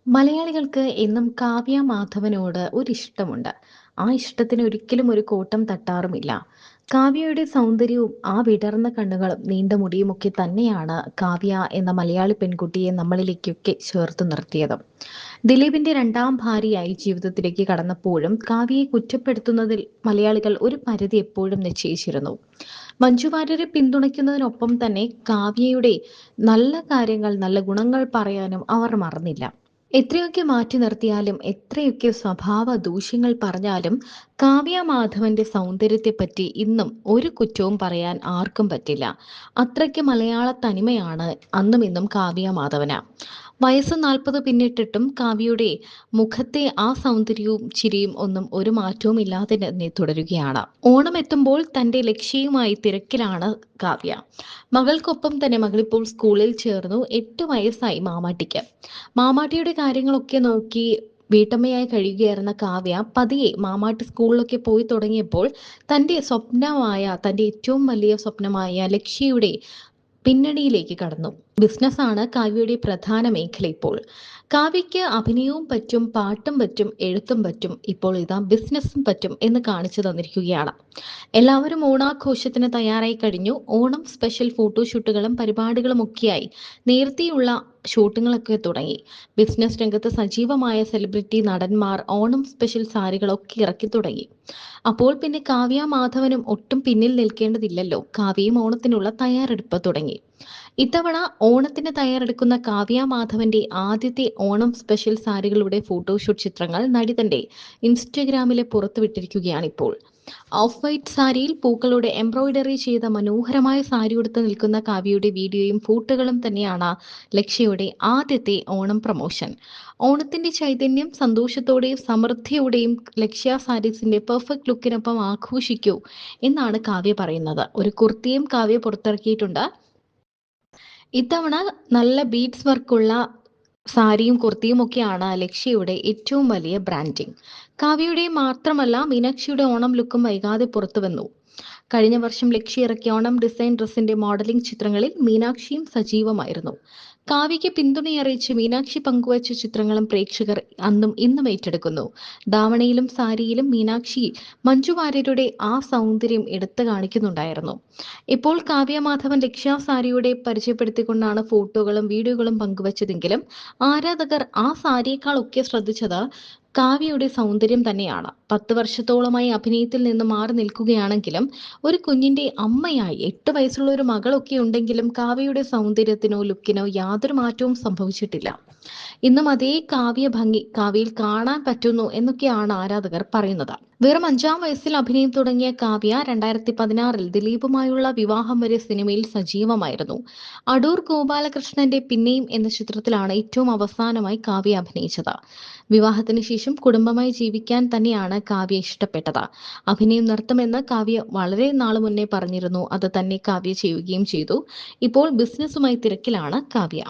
മലയാളികൾക്ക് എന്നും കാവ്യ മാധവനോട് ഒരിഷ്ടമുണ്ട്. ആ ഇഷ്ടത്തിന് ഒരിക്കലും ഒരു കോട്ടം തട്ടാറുമില്ല. കാവ്യയുടെ സൗന്ദര്യവും ആ വിടർന്ന കണ്ണുകളും നീണ്ട മുടിയുമൊക്കെ തന്നെയാണ് കാവ്യ എന്ന മലയാളി പെൺകുട്ടിയെ നമ്മളിലേക്കൊക്കെ ചേർത്ത് നിർത്തിയത്. ദിലീപിന്റെ രണ്ടാം ഭാര്യയായി ജീവിതത്തിലേക്ക് കടന്നപ്പോഴും കാവ്യയെ കുറ്റപ്പെടുത്തുന്നതിൽ മലയാളികൾ ഒരു പരിധി എപ്പോഴും നിശ്ചയിച്ചിരുന്നു. മഞ്ജു വാര്യരെ പിന്തുണയ്ക്കുന്നതിനൊപ്പം തന്നെ കാവ്യയുടെ നല്ല കാര്യങ്ങൾ, നല്ല ഗുണങ്ങൾ പറയാനും അവർ മറന്നില്ല. എത്രയൊക്കെ മാറ്റി നിർത്തിയാലും എത്രയൊക്കെ സ്വഭാവ ദൂഷ്യങ്ങൾ പറഞ്ഞാലും കാവ്യ മാധവന്റെ സൗന്ദര്യത്തെപ്പറ്റി ഇന്നും ഒരു കുറ്റവും പറയാൻ ആർക്കും പറ്റില്ല. അത്രയ്ക്ക് മലയാള തനിമയാണ് അന്നും ഇന്നും കാവ്യ മാധവന്. വയസ്സ് 40 പിന്നിട്ടിട്ടും കാവ്യയുടെ മുഖത്തെ ആ സൗന്ദര്യവും ചിരിയും ഒന്നും ഒരു മാറ്റവും ഇല്ലാതെ തന്നെ തുടരുകയാണ്. ഓണം എത്തുമ്പോൾ തന്റെ ലക്ഷ്യയുമായി തിരക്കിലാണ് കാവ്യ. മകൾക്കൊപ്പം തന്നെ മകളിപ്പോൾ സ്കൂളിൽ ചേർന്നു. 8 വയസ്സായി മാമാട്ടിക്ക്. മാമാട്ടിയുടെ കാര്യങ്ങളൊക്കെ നോക്കി വീട്ടമ്മയായി കഴിയുകയായിരുന്ന കാവ്യ പതിയെ മാമാട്ടി സ്കൂളിലൊക്കെ പോയി തുടങ്ങിയപ്പോൾ തന്റെ ഏറ്റവും വലിയ സ്വപ്നമായ ലക്ഷ്യയുടെ പിന്നണിയിലേക്ക് കടന്നു. ബിസിനസ്സാണ് കാവ്യയുടെ പ്രധാന മേഖല ഇപ്പോൾ. കാവ്യയ്ക്ക് അഭിനയവും പറ്റും, പാട്ടും പറ്റും, എഴുത്തും പറ്റും, ഇപ്പോൾ ഇതാ ബിസിനസ്സും പറ്റും എന്ന് കാണിച്ചു തന്നിരിക്കുകയാണ്. എല്ലാവരും ഓണാഘോഷത്തിന് തയ്യാറായി കഴിഞ്ഞു. ഓണം സ്പെഷ്യൽ ഫോട്ടോഷൂട്ടുകളും പരിപാടികളും ഒക്കെയായി നേരത്തെയുള്ള ഷൂട്ടിങ്ങളൊക്കെ തുടങ്ങി. ബിസിനസ് രംഗത്ത് സജീവമായ സെലിബ്രിറ്റി നടന്മാർ ഓണം സ്പെഷ്യൽ സാരികളൊക്കെ ഇറക്കി തുടങ്ങി. അപ്പോൾ പിന്നെ കാവ്യ മാധവനും ഒട്ടും പിന്നിൽ നിൽക്കേണ്ടതില്ലല്ലോ. കാവ്യയും ഓണത്തിനുള്ള തയ്യാറെടുപ്പ് തുടങ്ങി. ഇത്തവണ ഓണത്തിന് തയ്യാറെടുക്കുന്ന കാവ്യ മാധവന്റെ ആദ്യത്തെ ഓണം സ്പെഷ്യൽ സാരികളുടെ ഫോട്ടോഷൂട്ട് ചിത്രങ്ങൾ നടി തന്റെ ഇൻസ്റ്റഗ്രാമിലെ പുറത്തുവിട്ടിരിക്കുകയാണിപ്പോൾ. ഓഫ് വൈറ്റ് സാരിയിൽ പൂക്കളുടെ എംബ്രോയിഡറി ചെയ്ത മനോഹരമായ സാരി ഉടുത്ത് നിൽക്കുന്ന കാവ്യയുടെ വീഡിയോയും ഫോട്ടോകളും തന്നെയാണ് ലക്ഷ്യയുടെ ആദ്യത്തെ ഓണം പ്രമോഷൻ. ഓണത്തിന്റെ ചൈതന്യം സന്തോഷത്തോടെയും സമൃദ്ധിയോടെയും ലക്ഷ്യ സാരീസിന്റെ പെർഫെക്റ്റ് ലുക്കിനൊപ്പം ആഘോഷിക്കൂ എന്നാണ് കാവ്യ പറയുന്നത്. ഒരു കുർത്തിയും കാവ്യ പുറത്തിറക്കിയിട്ടുണ്ട്. ഇത്തവണ നല്ല ബീഡ്സ് വർക്കുള്ള സാരിയും കുർത്തിയും ഒക്കെയാണ് ലക്ഷ്യയുടെ ഏറ്റവും വലിയ ബ്രാൻഡിംഗ്. കാവ്യയുടെ മാത്രമല്ല മീനാക്ഷിയുടെ ഓണം ലുക്കും വൈകാതെ പുറത്തുവന്നു. കഴിഞ്ഞ വർഷം ലക്ഷ്യ ഇറക്കിയ ഓണം ഡിസൈൻ ഡ്രസ്സിന്റെ മോഡലിംഗ് ചിത്രങ്ങളിൽ മീനാക്ഷിയും സജീവമായിരുന്നു. കാവ്യയ്ക്ക് പിന്തുണയറിയിച്ച് മീനാക്ഷി പങ്കുവച്ച ചിത്രങ്ങളും പ്രേക്ഷകർ അന്നും ഇന്നും ഏറ്റെടുക്കുന്നു. ധാവണിയിലും സാരിയിലും മീനാക്ഷി മഞ്ജു വാര്യരുടെ ആ സൗന്ദര്യം എടുത്തു കാണിക്കുന്നുണ്ടായിരുന്നു. ഇപ്പോൾ കാവ്യ മാധവൻ ലക്ഷ്യ സാരിയുടെ പരിചയപ്പെടുത്തിക്കൊണ്ടാണ് ഫോട്ടോകളും വീഡിയോകളും പങ്കുവച്ചതെങ്കിലും ആരാധകർ ആ സാരിയേക്കാളൊക്കെ ശ്രദ്ധിച്ചത് കാവ്യയുടെ സൗന്ദര്യം തന്നെയാണ്. 10 വർഷത്തോളമായി അഭിനയത്തിൽ നിന്ന് മാറി നിൽക്കുകയാണെങ്കിലും ഒരു കുഞ്ഞിന്റെ അമ്മയായി 8 വയസ്സുള്ള ഒരു മകളൊക്കെ ഉണ്ടെങ്കിലും കാവ്യയുടെ സൗന്ദര്യത്തിനോ ലുക്കിനോ യാതൊരു മാറ്റവും സംഭവിച്ചിട്ടില്ല. ഇന്നും അതേ കാവ്യ ഭംഗി കാവ്യയിൽ കാണാൻ പറ്റുന്നു എന്നൊക്കെയാണ് ആരാധകർ പറയുന്നത്. വെറും 5-ാം വയസ്സിൽ അഭിനയം തുടങ്ങിയ കാവ്യ 2016-ൽ ദിലീപുമായുള്ള വിവാഹം വരെ സിനിമയിൽ സജീവമായിരുന്നു. അടൂർ ഗോപാലകൃഷ്ണന്റെ പിന്നെയും എന്ന ചിത്രത്തിലാണ് ഏറ്റവും അവസാനമായി കാവ്യ അഭിനയിച്ചത്. വിവാഹത്തിന് ശേഷം കുടുംബമായി ജീവിക്കാൻ തന്നെയാണ് കാവ്യ ഇഷ്ടപ്പെട്ടത്. അഭിനയം നിർത്തുമെന്ന് കാവ്യ വളരെ നാളു മുന്നേ പറഞ്ഞിരുന്നു. അത് തന്നെ കാവ്യ ചെയ്യുകയും ചെയ്തു. ഇപ്പോൾ ബിസിനസ്സുമായി തിരക്കിലാണ് കാവ്യ.